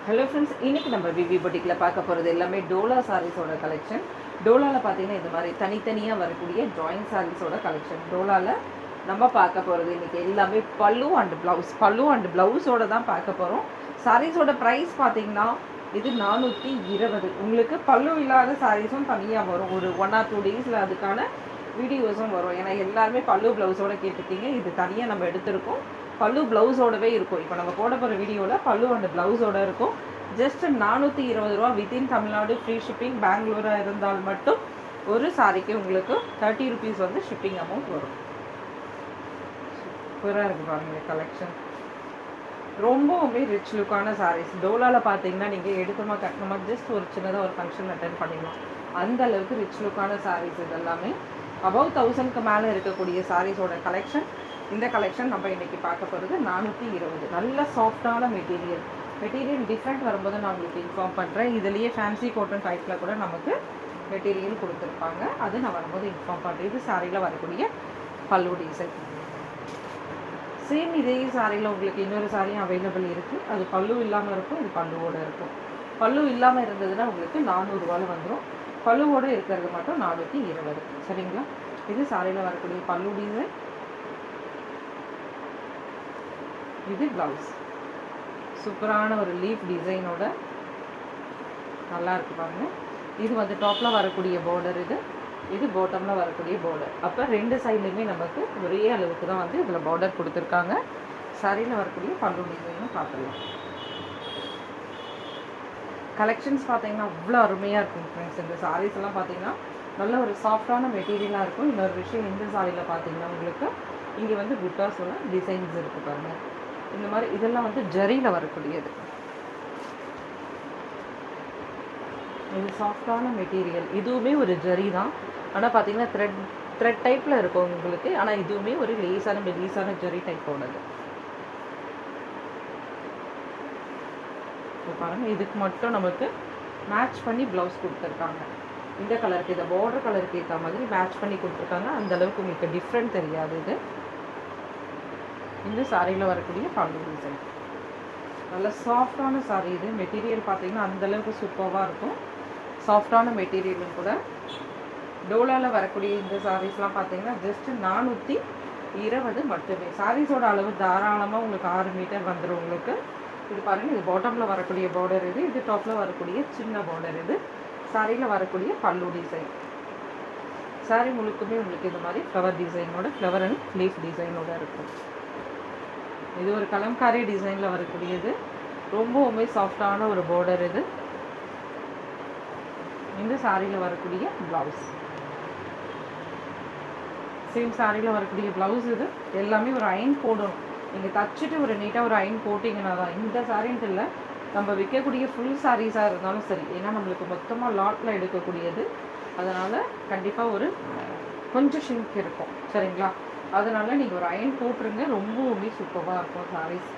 Hello friends, இன்றைக்கி நம்ம விவி பொட்டிக்கில் பார்க்க போகிறது எல்லாமே டோலா சாரீஸோட கலெக்ஷன். டோலாவில் பார்த்தீங்கன்னா இந்த மாதிரி தனித்தனியாக வரக்கூடிய ட்ராயிங் சாரீஸோட கலெக்ஷன். டோலாவில் நம்ம பார்க்க போகிறது இன்றைக்கி எல்லாமே பல்லு அண்ட் ப்ளவுஸோடு தான் பார்க்க போகிறோம். சாரீஸோட ப்ரைஸ் பார்த்தீங்கன்னா இது 420. உங்களுக்கு பல்லு இல்லாத சாரீஸும் தனியாக வரும். ஒரு 1 or 2 டேஸில் அதுக்கான வீடியோஸும் வரும். ஏன்னா எல்லாருமே பல்லு ப்ளவுஸோடு கேட்டுருக்கீங்க. இது தனியாக நம்ம எடுத்திருக்கோம். பல்லு ப்ளவுஸோடவே இருக்கும். இப்போ நம்ம போட போகிற வீடியோவில் பல்லு அண்ட் ப்ளவுஸோடு இருக்கும். ஜஸ்ட் 420 ரூபா வித்தின் தமிழ்நாடு, ஃப்ரீ ஷிப்பிங். பெங்களூராக இருந்தால் மட்டும் ஒரு சாரிக்கு உங்களுக்கு 30 ருபீஸ் வந்து ஷிப்பிங் அமௌண்ட் வரும். சூப்பராக இருக்குது பாருங்க கலெக்ஷன். ரொம்பவுமே ரிச் லுக்கான சாரீஸ். டோலாவில் பார்த்தீங்கன்னா நீங்கள் எடுக்கமா கட்டணுமா ஜஸ்ட் ஒரு சின்னதாக ஒரு ஃபங்க்ஷன் அட்டென்ட் பண்ணிடலாம். அந்த அளவுக்கு ரிச் லுக்கான சாரீஸ் இதெல்லாமே. அபவ் 1000க்கு மேலே இருக்கக்கூடிய சாரீஸோட கலெக்ஷன். இந்த கலெக்ஷன் நம்ம இன்றைக்கி பார்க்க போகிறது 420. நல்ல சாஃப்டான மெட்டீரியல் டிஃப்ரெண்ட் வரும்போது நான் உங்களுக்கு இன்ஃபார்ம் பண்ணுறேன். இதுலேயே ஃபேன்சி காட்டன் டைப்பில் கூட நமக்கு மெட்டீரியல் கொடுத்துருப்பாங்க. அது நான் வரும்போது இன்ஃபார்ம் பண்ணுறேன். இது சாரியில் வரக்கூடிய பல்லு டிசைன். சேம் இதே சாரியில் உங்களுக்கு இன்னொரு சாரியும் அவைலபிள் இருக்குது. அது பல்லு இல்லாமல் இருக்கும், இது பல்லுவோடு இருக்கும். பல்லு இல்லாமல் இருந்ததுன்னா உங்களுக்கு 400 ரூபாயில் வந்துடும். பல்லுவோடு இருக்கிறது மட்டும் 420. சரிங்களா? இது சாரியில் வரக்கூடிய பல்லு டிசைன். இது ப்ளவுஸ். சூப்பரான ஒரு லீஃப் டிசைனோட நல்லா இருக்குது பாருங்கள். இது வந்து டாப்பில் வரக்கூடிய பார்டர், இது பாட்டமில் வரக்கூடிய பார்டர். அப்போ ரெண்டு சைட்லேயுமே நமக்கு ஒரே அளவுக்கு தான் வந்து இதில் பார்டர் கொடுத்துருக்காங்க. சாரியில் வரக்கூடிய பல்லு டிசைனும் பார்த்துடலாம். கலெக்ஷன்ஸ் பார்த்தீங்கன்னா அவ்வளோ அருமையாக இருக்கும் ஃப்ரெண்ட்ஸ். இந்த சாரீஸ் எல்லாம் பார்த்தீங்கன்னா நல்ல ஒரு சாஃப்டான மெட்டீரியலாக இருக்கும். இன்னொரு விஷயம், இந்த சாரியில் பார்த்தீங்கன்னா உங்களுக்கு இங்கே வந்து புட்டாஸோட டிசைன்ஸ் இருக்குது பாருங்கள். இந்த மாதிரி இதெல்லாம் வந்து ஜரியில் வரக்கூடியது. இது சாஃப்டான மெட்டீரியல். இதுவுமே ஒரு ஜரி தான். ஆனால் பார்த்தீங்கன்னா த்ரெட் டைப்பில் இருக்கும் உங்களுக்கு. ஆனால் இதுவுமே ஒரு மெலீஸான ஜரி டைப்போடது. இப்போ பாருங்கள், இதுக்கு மட்டும் நமக்கு மேட்ச் பண்ணி ப்ளவுஸ் கொடுத்துருக்காங்க. இந்த கலருக்கு, இந்த பார்டர் கலருக்கு ஏற்ற மாதிரி மேட்ச் பண்ணி கொடுத்துருக்காங்க. அந்தளவுக்கு உங்களுக்கு டிஃப்ரெண்ட் தெரியாது. இது இந்த சாரியில் வரக்கூடிய பல்லு டிசைன். நல்ல சாஃப்டான சாரீ. இது மெட்டீரியல் பார்த்தீங்கன்னா அந்தளவுக்கு சூப்பராக இருக்கும். சாஃப்டான மெட்டீரியலும் கூட. டோலாவில் வரக்கூடிய இந்த சாரீஸ்லாம் பார்த்தீங்கன்னா ஜஸ்ட் 420 மட்டுமே. சாரீஸோட அளவு தாராளமாக உங்களுக்கு 6 மீட்டர் வந்துடும் உங்களுக்கு. இது பாருங்கள், இது பாட்டமில் வரக்கூடிய பார்டர், இது டாப்பில் வரக்கூடிய சின்ன பார்டர். இது சாரியில் வரக்கூடிய பல்லு டிசைன். சாரீ முழுக்குமே உங்களுக்கு இந்த மாதிரி ஃப்ளவர் டிசைனோட, ஃப்ளவர் அண்ட் லீஃப் டிசைனோட இருக்கும். இது ஒரு கலம்காரி டிசைனில் வரக்கூடியது. ரொம்பவுமே சாஃப்டான ஒரு பார்டர். இது இந்த சாரியில் வரக்கூடிய ப்ளவுஸ். சேம் சாரியில் வரக்கூடிய ப்ளவுஸ். இது எல்லாமே ஒரு அயன் போடணும். நீங்கள் தச்சுட்டு ஒரு நீட்டாக ஒரு அயன் போட்டிங்கன்னா தான். இந்த சாரின்ட்டு இல்லை, நம்ம விற்கக்கூடிய ஃபுல் சாரீஸாக இருந்தாலும் சரி. ஏன்னா நம்மளுக்கு மொத்தமாக லாட்டில் எடுக்கக்கூடியது. அதனால் கண்டிப்பாக ஒரு கொஞ்சம் ஷிங்க் இருக்கும். சரிங்களா? அதனால் நீங்கள் ஒரு அயன் போட்டுருங்க. ரொம்பவுமே சூப்பராக இருக்கும் சாரீஸ்.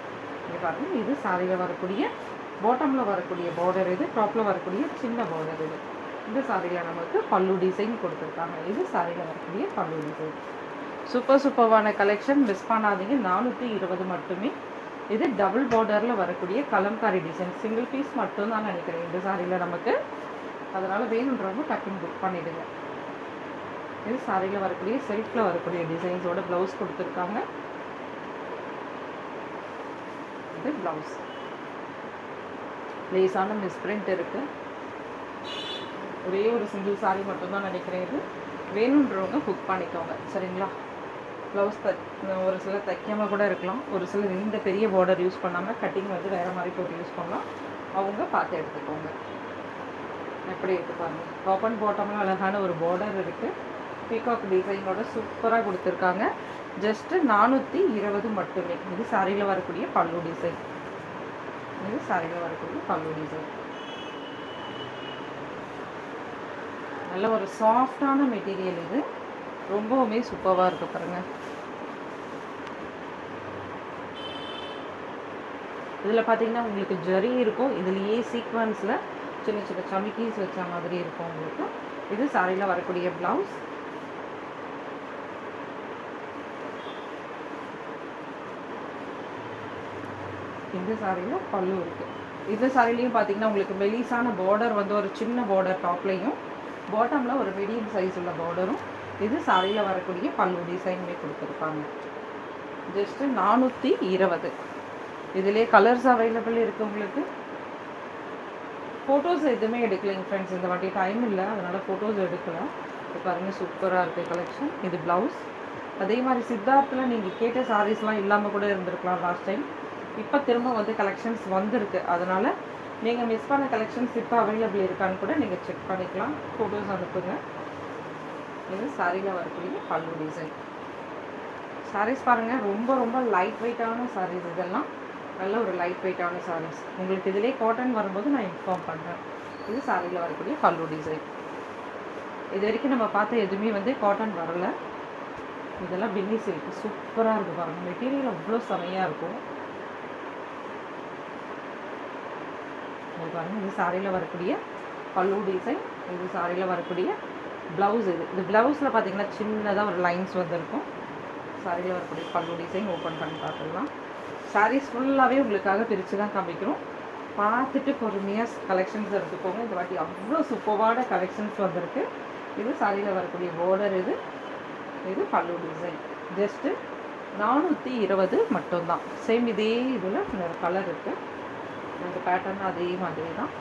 இங்கே பாருங்கள், இது சாரியில் வரக்கூடிய பாட்டமில் வரக்கூடிய பார்டர். இது டாப்பில் வரக்கூடிய சின்ன பார்டர். இது இந்த சாரியில் நமக்கு பல்லு டிசைன் கொடுத்துருக்காங்க. இது சாரியில் வரக்கூடிய பல்லு டிசைன். சூப்பரான கலெக்ஷன். மிஸ் பண்ணாதீங்க. 420 மட்டுமே. இது டபுள் பார்டரில் வரக்கூடிய கலம்காரி டிசைன். சிங்கிள் பீஸ் மட்டும்தான் நினைக்கிறேன் இந்த சாரியில் நமக்கு. அதனால் வேணுன்றவங்க டக்குன்னு புக் பண்ணிவிடுங்க. இது சாரியில் வரக்கூடிய செல்ஃபில் வரக்கூடிய டிசைன்ஸோட ப்ளவுஸ் கொடுத்துருக்காங்க. இது ப்ளவுஸ். லேஸான மிஸ்பிரிண்ட் இருக்குது. ஒரே ஒரு சிங்கிள் சாரி மட்டும்தான் நினைக்கிறேன். இது வேணுன்றவங்க புக் பண்ணிக்கோங்க. சரிங்களா? ப்ளவுஸ் ஒரு சிலர் தைக்காமல் கூட இருக்கலாம். ஒரு சிலர் இந்த பெரிய பார்டர் யூஸ் பண்ணாமல் கட்டிங் வந்து வேறு மாதிரி போட்டு யூஸ் பண்ணலாம். அவங்க பார்த்து எடுத்துக்கோங்க. எப்படி இருக்குது பாருங்கள். டாப் அண்ட் பாட்டமில் அழகான ஒரு பார்டர் இருக்குது. பீகாக் டிசைனோட சூப்பராக கொடுத்துருக்காங்க. ஜஸ்ட்டு 420 மட்டுமே. இது சாரியில் வரக்கூடிய பல்லு டிசைன். இது சாரியில் வரக்கூடிய பல்லு டிசைன். நல்ல ஒரு சாஃப்டான மெட்டீரியல். இது ரொம்பவுமே சூப்பராக இருக்குது பாருங்கள். இதில் பார்த்தீங்கன்னா உங்களுக்கு ஜரி இருக்கும். இதுலேயே சீக்வன்ஸில் சின்ன சின்ன சமிக்கீஸ் வச்ச மாதிரி இருக்கும் உங்களுக்கு. இது சாரியில் வரக்கூடிய ப்ளவுஸ். இந்த சாரியில் பல்லு இருக்குது. இந்த சாரிலையும் பார்த்தீங்கன்னா உங்களுக்கு மெலிசான பார்டர் வந்து ஒரு சின்ன பார்டர் டாப்லையும் பாட்டமில் ஒரு மீடியம் சைஸ் உள்ள பார்டரும் இது சாரியில் வரக்கூடிய பல்லு டிசைனுமே கொடுத்துருப்பாங்க. ஜஸ்ட்டு 420. இதிலே கலர்ஸ் அவைலபிள் இருக்குது உங்களுக்கு. ஃபோட்டோஸ் எதுவுமே எடுக்கலைங்க ஃப்ரெண்ட்ஸ், இந்த வாட்டி டைம் இல்லை, அதனால் ஃபோட்டோஸ் எடுக்கலாம். இப்போ பாருங்கள் சூப்பராக இருக்குது கலெக்ஷன். இது ப்ளவுஸ். அதே மாதிரி சித்தார்த்தில் நீங்கள் கேட்ட சாரீஸ்லாம் இல்லாமல் கூட இருந்திருக்கலாம் லாஸ்ட் டைம். இப்போ திரும்ப வந்து கலெக்ஷன்ஸ் வந்திருக்கு, அதனால் நீங்கள் மிஸ் பண்ண கலெக்ஷன்ஸ் இப்போ அவைலபிள் இருக்கான்னு கூட நீங்கள் செக் பண்ணிக்கலாம். ஃபோட்டோஸ் அனுப்புங்க. இது சாரியில் வரக்கூடிய பல்லு டிசைன். சாரீஸ் பாருங்கள் ரொம்ப ரொம்ப லைட் வெயிட்டான சாரீஸ். இதெல்லாம் நல்ல ஒரு லைட் வெயிட்டான சாரீஸ். உங்களுக்கு இதிலே காட்டன் வரும்போது நான் இன்ஃபார்ம் பண்ணுறேன். இது சாரியில் வரக்கூடிய பல்லு டிசைன். இது வரைக்கும் நம்ம பார்த்த எதுவுமே வந்து காட்டன் வரலை. இதெல்லாம் பின்னி சில்க் சூப்பராக இருக்குது பாருங்கள். மெட்டீரியல் அவ்வளோ செமையாக இருக்கும். பாருங்கள் இது சாரியில் வரக்கூடிய பல்லு டிசைன். இது சாரியில் வரக்கூடிய ப்ளவுஸ். இது ப்ளவுஸில் பார்த்தீங்கன்னா சின்னதாக ஒரு லைன்ஸ் வந்துருக்கும். சாரியில் வரக்கூடிய பல்லு டிசைன் ஓப்பன் பண்ணி பார்த்துக்கலாம். சாரீஸ் ஃபுல்லாகவே உங்களுக்காக பிரித்து தான் காமிக்கிறோம். பார்த்துட்டு பொறுமையாக கலெக்ஷன்ஸ் எடுத்துக்கோங்க. இந்த வாட்டி அவ்வளோ சூப்பரான கலெக்ஷன்ஸ் வந்திருக்கு. இது சாரியில் வரக்கூடிய பார்டர். இது பல்லு டிசைன். ஜஸ்ட்டு 420 மட்டும்தான். சேம் இதே இதில் இன்னொரு கலர் இருக்குது. இந்த பேட்டர்ன் அதே மாதிரி தான்.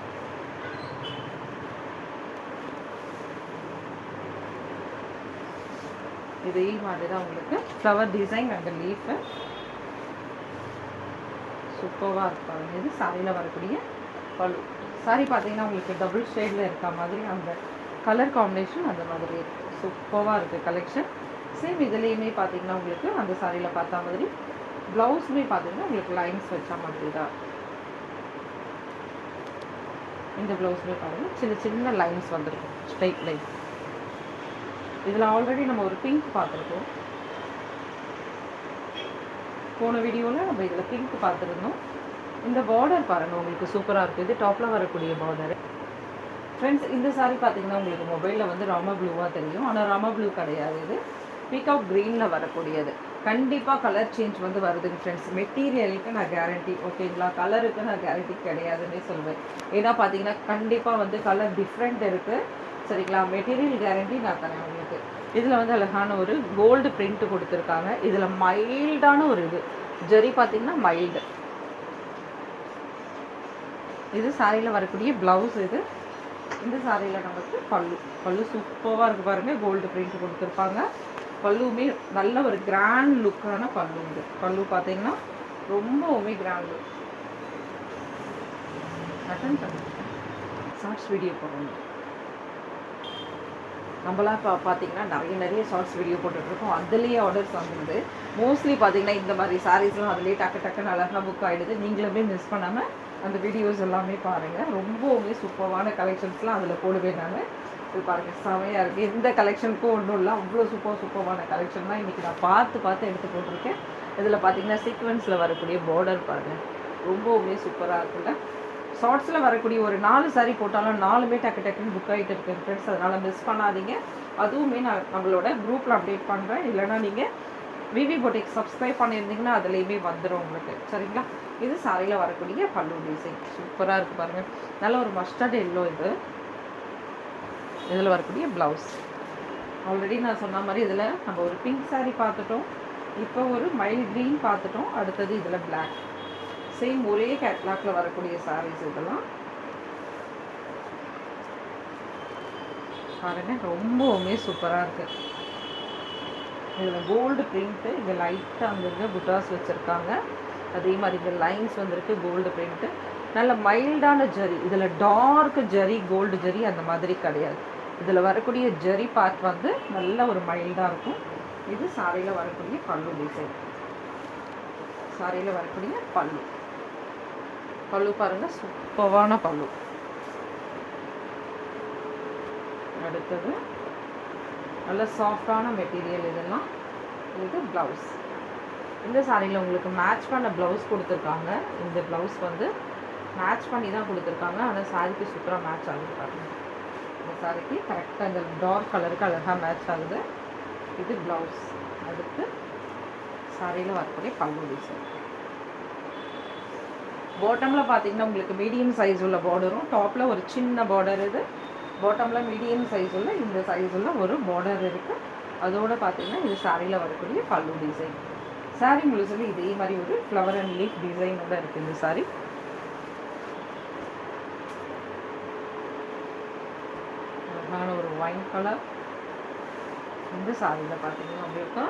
இதே மாதிரி தான் உங்களுக்கு ஃப்ளவர் டிசைன் அண்ட் லீஃபு சூப்பராக இருப்பாங்க. இது சாரியில் வரக்கூடிய பல்லு. சாரி பார்த்தீங்கன்னா உங்களுக்கு டபுள் ஷேடில் இருக்க மாதிரி அந்த கலர் காம்பினேஷன் அந்த மாதிரி இருக்குது. சூப்பராக இருக்குது கலெக்ஷன். சேம் இதுலேயுமே பார்த்தீங்கன்னா உங்களுக்கு அந்த சாரியில் பார்த்தா மாதிரி ப்ளவுஸுமே பார்த்தீங்கன்னா உங்களுக்கு லைன்ஸ் வச்சா மாதிரி தான். இந்த ப்ளவுஸுமே பாருங்கள் சின்ன சின்ன லைன்ஸ் வந்துருக்கும், ஸ்ட்ரைட் லைன். இதில் ஆல்ரெடி நம்ம ஒரு பிங்க் பார்த்துருக்கோம். போன வீடியோவில் நம்ம இதில் பிங்க் பார்த்துருந்தோம். இந்த பார்டர் பாருங்கள் உங்களுக்கு சூப்பராக இருக்குது. இது டாப்பில் வரக்கூடிய பார்டரு. ஃப்ரெண்ட்ஸ் இந்த சாரீ பார்த்தீங்கன்னா உங்களுக்கு மொபைலில் வந்து ராமா ப்ளூவாக தெரியும், ஆனால் ராமா ப்ளூ கிடையாது. இது பீகாக் க்ரீனில் வரக்கூடியது. கண்டிப்பாக கலர் சேஞ்ச் வந்து வருதுங்க ஃப்ரெண்ட்ஸ். மெட்டீரியலுக்கு நான் கேரண்டி, ஓகேங்களா? கலருக்கு நான் கேரண்டி கிடையாதுன்னே சொல்வேன். ஏன்னா பார்த்தீங்கன்னா கண்டிப்பாக வந்து கலர் டிஃப்ரெண்ட் இருக்குது, சரிங்களா? மெட்டீரியல் கேரண்டி நான் தரேன் உங்களுக்கு. இதில் வந்து அழகான ஒரு கோல்டு பிரிண்ட் கொடுத்துருக்காங்க. இதில் மைல்டான ஒரு இது ஜரி பார்த்தீங்கன்னா மைல்டு. இது சாரியில் வரக்கூடிய ப்ளவுஸ். இந்த சாரியில் நமக்கு பல்லு சூப்பராக இருக்குது பாருங்கள். கோல்டு பிரிண்ட் கொடுத்துருப்பாங்க. பல்லுமே நல்ல ஒரு கிராண்ட் லுக்கான பல்லு. இது பல்லு பார்த்தீங்கன்னா ரொம்பவுமே கிராண்ட் லுக். அட்டன் பண்ணி ஷார்ட்ஸ் வீடியோ போடணும். நம்மளாம் இப்போ பார்த்தீங்கன்னா நிறைய ஷார்ட்ஸ் வீடியோ போட்டுட்ருக்கோம். அதுலேயே ஆர்டர்ஸ் வந்துடுது. மோஸ்ட்லி பார்த்தீங்கன்னா இந்த மாதிரி சாரீஸ்லாம் அதுலேயே டக்குன்னு அழகாக புக் ஆகிடுது. நீங்களுமே மிஸ் பண்ணாமல் அந்த வீடியோஸ் எல்லாமே பாருங்கள். ரொம்பவுமே சூப்பரான கலெக்ஷன்ஸ்லாம் அதில் போடுவேன் நான். இது பாருங்கள் செமையாக இருக்குது. எந்த கலெக்ஷனுக்கும் ஒன்றும் இல்லை, அவ்வளோ சூப்பரான கலெக்ஷன் தான் இன்றைக்கி நான் பார்த்து எடுத்து போட்டிருக்கேன். இதில் பார்த்தீங்கன்னா சீக்வன்ஸில் வரக்கூடிய பார்டர் பாருங்கள் ரொம்பவுமே சூப்பராக இருக்குல்ல. ஷார்ட்ஸில் வரக்கூடிய ஒரு 4 சாரீ போட்டாலும் 4மே டக்குன்னு புக் ஆகிட்டு இருக்கேன் ஃப்ரெண்ட்ஸ். அதனால் மிஸ் பண்ணாதீங்க. அதுவுமே நான் நம்மளோட குரூப்பில் அப்டேட் பண்ணுறேன். இல்லைனா நீங்கள் விவி பொட்டிக் சப்ஸ்கிரைப் பண்ணியிருந்தீங்கன்னா அதுலேயுமே வந்துடும் உங்களுக்கு, சரிங்களா? இது சாரியில் வரக்கூடிய பல்லு டிசைன் சூப்பராக இருக்குது பாருங்கள். நல்ல ஒரு மஸ்டர்ட் எல்லோ. இதில் வரக்கூடிய ப்ளவுஸ். ஆல்ரெடி நான் சொன்ன மாதிரி இதில் நம்ம ஒரு பிங்க் சாரீ பார்த்துட்டோம், இப்போ ஒரு மைல்ட் க்ரீன் பார்த்துட்டோம், அடுத்தது இதில் பிளாக். சேம் ஒரே கேட்லாக்ல வரக்கூடிய சாரீஸ் இதெல்லாம் பாருங்கள் ரொம்பவுமே சூப்பராக இருக்குது. இதில் கோல்டு பிரிண்ட்டு, இங்கே லைட்டாக அங்கங்கே புட்டாஸ் வச்சுருக்காங்க. அதே மாதிரி இந்த லைன்ஸ் வந்துருக்கு கோல்டு பிரிண்ட்டு. நல்ல மைல்டான ஜரி. இதில் டார்க் ஜரி கோல்டு ஜரி அந்த மாதிரி கிடையாது. இதில் வரக்கூடிய ஜரி பார்ட் வந்து நல்ல ஒரு மைல்டாக இருக்கும். இது சாரியில் வரக்கூடிய பல்லு டிசைன். சாரியில் வரக்கூடிய பல்லு பாருங்கள் சூப்பரான பல்லு. அடுத்தது நல்ல சாஃப்டான மெட்டீரியல். இதெல்லாம் இது ப்ளவுஸ். இந்த சாரியில் உங்களுக்கு மேட்ச் பண்ண ப்ளவுஸ் கொடுத்துருக்காங்க. இந்த ப்ளவுஸ் வந்து மேட்ச் பண்ணி தான் கொடுத்துருக்காங்க, ஆனால் சாரிக்கு சூப்பராக மேட்ச் ஆகுது பாருங்கள். இந்த சாரிக்கு கரெக்டாக இந்த டார்க் கலருக்கு அழகாக மேட்ச் ஆகுது. இது ப்ளவுஸ். அடுத்து சாரியில் வரக்கூடிய பல்லு டிசைன். பாட்டமில் பார்த்தீங்கன்னா உங்களுக்கு மீடியம் சைஸ் உள்ள பார்டரும், டாப்பில் ஒரு சின்ன பார்டர் இது, பாட்டமில் மீடியம் சைஸ் உள்ள இந்த சைஸ் உள்ள ஒரு பார்டர் இருக்குது. அதோடு பார்த்தீங்கன்னா இது சாரியில் வரக்கூடிய பல்லு டிசைன். சாரி முழுசுல இதே மாதிரி ஒரு ஃப்ளவர் அண்ட் லீஃப் டிசைனோட இருக்குது இந்த சாரி. அழகான ஒரு ஒயின் கலர். இந்த சாரியில் பார்த்தீங்கன்னா அப்படியே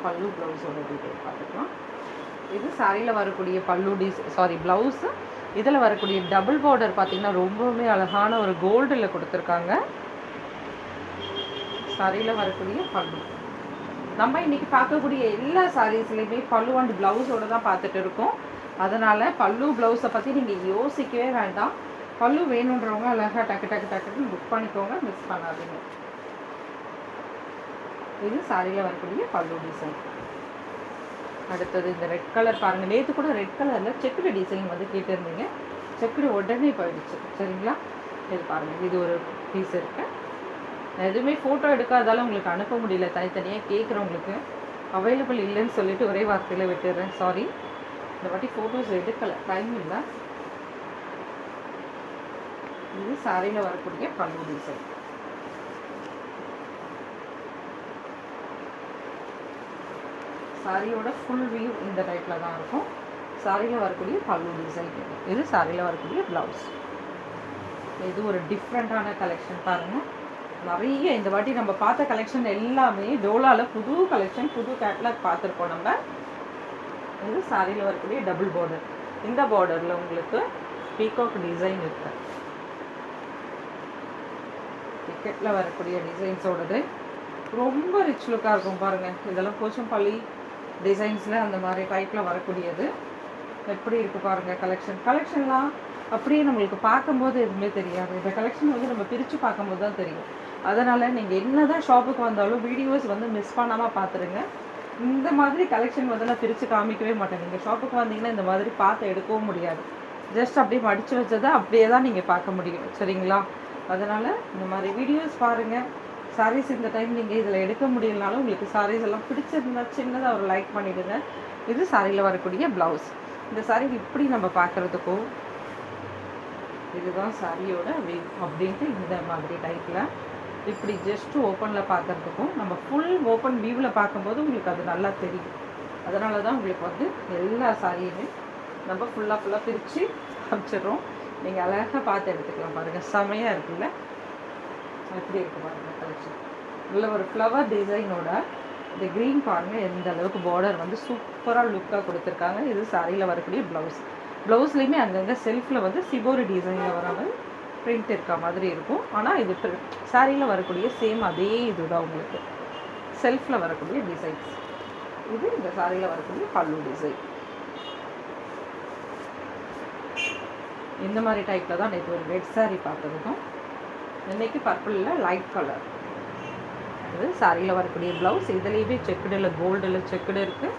பல்லு ப்ளவுஸோட டீட்டெயில் பார்த்துக்கலாம். இது சாரியில் வரக்கூடிய பல்லு ப்ளவுஸு. இதில் வரக்கூடிய டபுள் பார்டர் பார்த்தீங்கன்னா ரொம்பவுமே அழகான ஒரு கோல்டில் கொடுத்துருக்காங்க. சாரியில் வரக்கூடிய பல்லு. நம்ம இன்றைக்கி பார்க்கக்கூடிய எல்லா சாரீஸ்லையுமே பல்லு அண்ட் ப்ளவுஸோடு தான் பார்த்துட்டு இருக்கோம். அதனால் பல்லு ப்ளவுஸை பற்றி நீங்கள் யோசிக்கவே வேண்டாம். பல்லு வேணுன்றவங்க அழகாக டக்குன்னு புக் பண்ணிக்கோங்க, மிஸ் பண்ணாதீங்க. இது சாரியில் வரக்கூடிய பல்லு டிசைன். அடுத்தது இந்த ரெட் கலர் பாருங்கள். நேற்று கூட ரெட் கலரில் செக்குடு டிசைன் வந்து கேட்டிருந்தீங்க. செக்குடு உடனே போயிடுச்சு, சரிங்களா? இது பாருங்கள், இது ஒரு பீஸ் இருக்குது. நான் எதுவுமே ஃபோட்டோ எடுக்காதால உங்களுக்கு அனுப்ப முடியல. தனித்தனியாக கேட்குறவங்களுக்கு அவைலபிள் இல்லைன்னு சொல்லிட்டு ஒரே வார்த்தையில் விட்டுடுறேன், சாரி. இந்த வாட்டி ஃபோட்டோஸ் எடுக்கலை, டைம் இல்லை. இது சாரியில் வரக்கூடிய பல்லு டிசைன். சாரியோட ஃபுல் வியூ இந்த டைப்பில் தான் இருக்கும். சாரியில் வரக்கூடிய பல்லு டிசைன். இது சாரியில் வரக்கூடிய ப்ளவுஸ். இது ஒரு டிஃப்ரெண்ட்டான கலெக்ஷன் பாருங்கள். நிறைய இந்த வாட்டி நம்ம பார்த்த கலெக்ஷன் எல்லாமே டோலாவில் புது கலெக்ஷன், புது கேட்லாக் பார்த்துருக்கோம் நம்ம. இது சாரியில் வரக்கூடிய டபுள் பார்டர். இந்த பார்டரில் உங்களுக்கு பீகாக் டிசைன் இருக்கு. டிக்கெட்டில் வரக்கூடிய டிசைன்ஸோடது ரொம்ப ரிச் லுக்காக இருக்கும் பாருங்கள். இதெல்லாம் போச்சம்பள்ளி டிசைன்ஸில் அந்த மாதிரி டைப்பில் வரக்கூடியது. எப்படி இருக்குது பாருங்கள் கலெக்ஷன்லாம் அப்படியே நம்மளுக்கு பார்க்கும்போது எதுவுமே தெரியாது. இந்த கலெக்ஷன் வந்து நம்ம பிரித்து பார்க்கும்போது தான் தெரியும். அதனால் நீங்கள் என்ன தான் ஷாப்புக்கு வந்தாலும் வீடியோஸ் வந்து மிஸ் பண்ணாமல் பார்த்துருங்க. இந்த மாதிரி கலெக்ஷன் வந்து நான் பிரித்து காமிக்கவே மாட்டேன். நீங்கள் ஷாப்புக்கு வந்தீங்கன்னா இந்த மாதிரி பார்த்து எடுக்கவும் முடியாது. ஜஸ்ட் அப்படியே மடித்து வச்சதை அப்படியே தான் நீங்கள் பார்க்க முடியும், சரிங்களா? அதனால் இந்த மாதிரி வீடியோஸ் பாருங்கள். சாரீஸ் இந்த டைம் நீங்கள் இதில் எடுக்க முடியலனாலும் உங்களுக்கு சாரீஸ் எல்லாம் பிடிச்சிருந்தா சின்னதாக ஒரு லைக் பண்ணிவிடுங்க. இது சாரியில் வரக்கூடிய ப்ளவுஸ். இந்த சாரீ இப்படி நம்ம பார்க்குறதுக்கும் இதுதான் சாரியோட வியூ அப்படின்ட்டு இந்த மாதிரி டைப்பில் இப்படி ஜஸ்ட்டு ஓப்பனில் பார்க்குறதுக்கும் நம்ம ஃபுல் ஓப்பன் வியூவில் பார்க்கும்போது உங்களுக்கு அது நல்லா தெரியும். அதனால தான் உங்களுக்கு வந்து எல்லா சாரியுமே நம்ம ஃபுல்லாக பிரித்து காமிச்சிடுறோம். நீங்கள் அழகாக பார்த்து எடுத்துக்கலாம் பாருங்கள். செமையாக இருக்குல்ல? எப்படி இருக்குது பாருங்கள் கலெக்ஷன். நல்ல ஒரு ஃப்ளவர் டிசைனோட இந்த க்ரீன் பாருங்கள் எந்த அளவுக்கு பார்டர் வந்து சூப்பராக லுக்காக கொடுத்துருக்காங்க. இது சாரியில் வரக்கூடிய ப்ளவுஸ். ப்ளவுஸ்லேயுமே அங்கங்கே செல்ஃபில் வந்து சிபோரி டிசைனில் வராமல் பிரிண்ட் இருக்க மாதிரி இருக்கும். ஆனால் இது சாரியில் வரக்கூடிய சேம் அதே இது தான் உங்களுக்கு செல்ஃபில் வரக்கூடிய டிசைன்ஸ். இது இந்த சாரியில் வரக்கூடிய பல்லு டிசைன். இந்த மாதிரி டைப்பில் தான் நேற்று ஒரு ரெட் சாரீ பார்த்துருக்கோம். இன்றைக்கி பர்பிளில் லைட் கலர். இது சாரியில் வரக்கூடிய ப்ளவுஸ். இதுலேயுமே செக்குடில் கோல்டில் செக்குடு இருக்குது.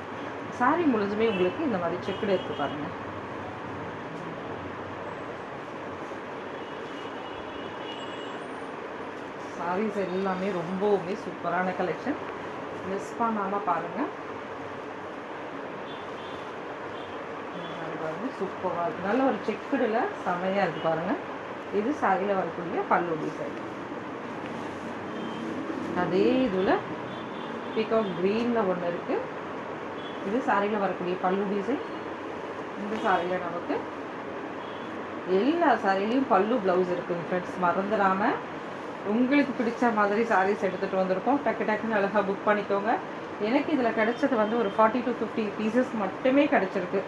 சாரீ முழுதுமே உங்களுக்கு இந்த மாதிரி செக்குடு இருக்குது பாருங்கள். சாரீஸ் எல்லாமே ரொம்பவுமே சூப்பரான கலெக்ஷன், மிஸ் பண்ணாமல் பாருங்கள். பாருங்கள் சூப்பராக இருக்குது. நல்ல ஒரு செக்குடில் செமையாக இருக்குது பாருங்கள். இது சாரியில் வரக்கூடிய பல்லு டிசைன். அதே இதில் பீகாக் க்ரீனில் ஒன்று இருக்குது. இது சாரியில் வரக்கூடிய பல்லு டிசைன். இந்த சாரியில் நமக்கு எல்லா சாரிலையும் பல்லு ப்ளவுஸ் இருக்குங்க ஃப்ரெண்ட்ஸ். மறந்துடாமல் உங்களுக்கு பிடிச்ச மாதிரி சாரீஸ் எடுத்துகிட்டு வந்திருக்கோம். டக்குன்னு அழகாக புக் பண்ணிக்கோங்க. எனக்கு இதில் கிடைச்சது வந்து ஒரு 40 to 50 பீசஸ் மட்டுமே கிடச்சிருக்கு,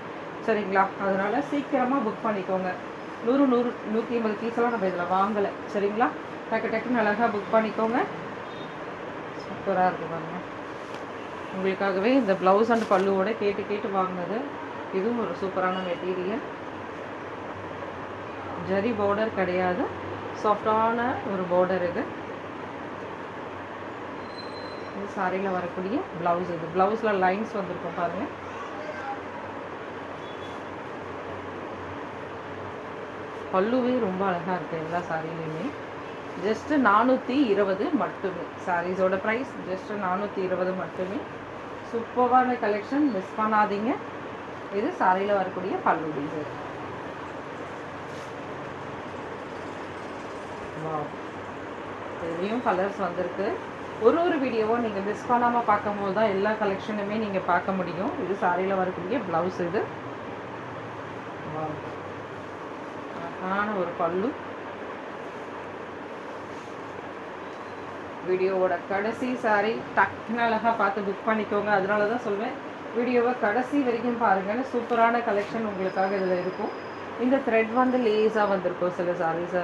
சரிங்களா? அதனால் சீக்கிரமாக புக் பண்ணிக்கோங்க. 100-150 பீஸெல்லாம் நம்ம இதில் வாங்கலை, சரிங்களா? டக்குன்னு அழகாக புக் பண்ணிக்கோங்க. சூப்பராக இருக்குது பாருங்கள். உங்களுக்காகவே இந்த ப்ளவுஸ் அண்ட் பல்லுவோட கேட்டு வாங்கினது. இதுவும் ஒரு சூப்பரான மெட்டீரியல். ஜரி பார்டர் கிடையாது, சாஃப்டான ஒரு பார்டர். இது சாரியில் வரக்கூடிய ப்ளவுஸ். இது ப்ளவுஸில் லைன்ஸ் வந்திருக்கும் பாருங்கள். பல்லுவே ரொம்ப அழகாக இருக்குது எல்லா சாரிலையுமே. ஜஸ்ட்டு 420 மட்டுமே. சாரீஸோட ப்ரைஸ் ஜஸ்ட்டு 420 மட்டுமே. சூப்பரான கலெக்ஷன், மிஸ் பண்ணாதீங்க. இது சாரியில் வரக்கூடிய பல்லு டிசைன். இதுலேயும் கலர்ஸ் வந்திருக்கு. ஒரு வீடியோவும் நீங்கள் மிஸ் பண்ணாமல் பார்க்கும்போது தான் எல்லா கலெக்ஷனுமே நீங்கள் பார்க்க முடியும். இது சாரியில் வரக்கூடிய ப்ளவுஸ். இது அழகான ஒரு பல்லு. வீடியோவோட கடைசி சாரி டக்குன்னு அழகாக பார்த்து புக் பண்ணிக்கோங்க. அதனால தான் சொல்வேன் வீடியோவை கடைசி வரைக்கும் பாருங்கள். சூப்பரான கலெக்ஷன் உங்களுக்காக இதில் இருக்கும். இந்த த்ரெட் வந்து லேஸாக வந்திருக்கும் சில சாரீஸை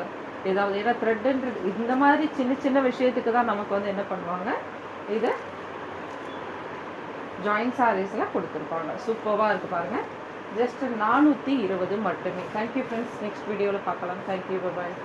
ஏதாவது. ஏன்னா த்ரெட்டுன்றது இந்த மாதிரி சின்ன சின்ன விஷயத்துக்கு தான் நமக்கு வந்து என்ன பண்ணுவாங்க, இதை ஜாயின்ட் சாரீஸில் கொடுத்துருப்பாங்க. சூப்பராக இருக்குது பாருங்கள். ஜஸ்ட் 420 மட்டுமே. Thank you friends. நெக்ஸ்ட் வீடியோவில் பார்க்கலாம். தேங்க்யூ. பாய்.